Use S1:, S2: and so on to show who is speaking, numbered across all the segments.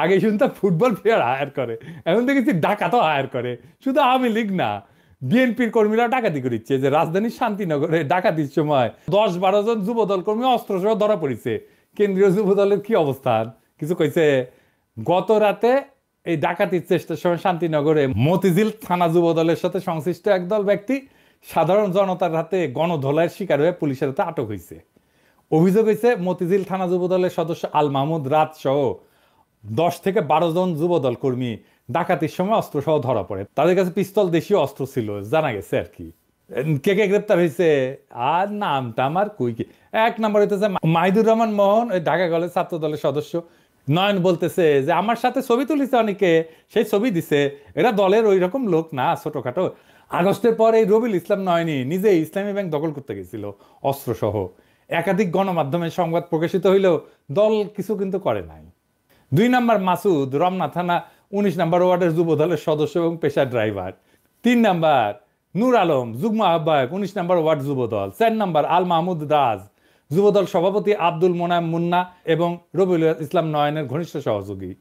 S1: আগে শুনতাম football player higher করে, এখন দেখেছি ডাকাতও হায়ার করে। শুধু আওয়ামী লীগ না, বিএনপির কর্মীরা ডাকাতি করিচ্ছে। যে রাজধানীর শান্তিনগরে ডাকাতির সময় 10-12 জন যুবদল কর্মী অস্ত্র সহ ধরা পড়েছে। কেন্দ্রীয় যুবদলের কি অবস্থান, কিছু কইছে? গত রাতে এই ডাকাতির চেষ্টার সময় শান্তিনগরে মতিঝিল থানা যুবদলের সাথে সংশ্লিষ্ট একদল ব্যক্তি সাধারণ জনতার হাতে গণধোলাইয়ের শিকার হয়ে পুলিশের হাতে আটক হয়েছে। অভিযোগ হয়েছে মতিঝিল থানা যুবদলের সদস্য আল মাহমুদ রাত সহ 10 থেকে 12 জন যুবদল কর্মী ডাকাতির সময় অস্ত্র সহ ধরা পড়ে। তাদের কাছে পিস্তল দেশীয় অস্ত্র ছিল জানা গেছে আর কি। কে কে গ্রেপ্তার হয়েছে আর নামটা আমার কই কি। এক নম্বর হইতেছে মাহিদুর রহমান মোহন, ওই ঢাকা কলেজ ছাত্র দলের সদস্য। নয়ন বলতেছে যে আমার সাথে ছবি তুলিছে অনেকে, সেই ছবি দিছে, এরা দলের ওই রকম লোক না, ছোটখাটো। আগস্টের পর এই রবিউল ইসলাম নয়নি নিজে ইসলামী ব্যাংক দখল করতে গেছিল অস্ত্র সহ। একাধিক গণমাধ্যমে সংবাদ প্রকাশিত হইলেও দল কিছু কিন্তু করে নাই। 2 নম্বর মাসুদ, রমনা থানা 19 নম্বর ওয়ার্ডের যুব দলের সদস্য এবং পেশার ড্রাইভার। 3 নম্বর নূর আলম, যুগ্ম আহ্বায়ক 19 নম্বর ওয়ার্ড যুব দল। 4 নম্বর আল মাহমুদ রাজ, যুবদল সভাপতি আব্দুল মোনায়েম মুন্না এবং রবিউল ইসলাম নয়নের ঘনিষ্ঠ সহযোগী।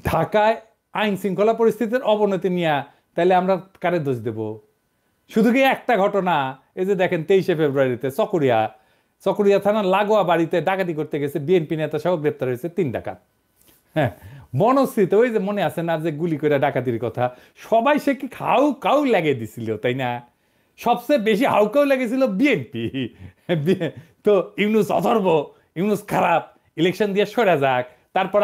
S1: ঢাকায় আইন শৃঙ্খলা পরিস্থিতির অবনতি নিয়ে তাইলে আমরা কারে দোষ দেব? শুধু কি একটা ঘটনা? এই যে দেখেন 23শে ফেব্রুয়ারিতে চকরিয়া থানার লাগোয়া বাড়িতে ডাকাতি করতে গেছে বিএনপি নেতা সহ গ্রেপ্তার হয়েছে 3 ডাকাত। হ্যাঁ, বনশ্রীতে ওই যে মনে আছে না যে গুলি করে ডাকাতির কথা, সবাই সে কি হাউ কাউ লেগে দিছিল তাই না? সবচেয়ে বেশি হাউকাউ লেগেছিল বিএনপি। তো ইউনূস অথর্ব, ইউনূস খারাপ, ইলেকশন দিয়ে সরে যাক, তারপর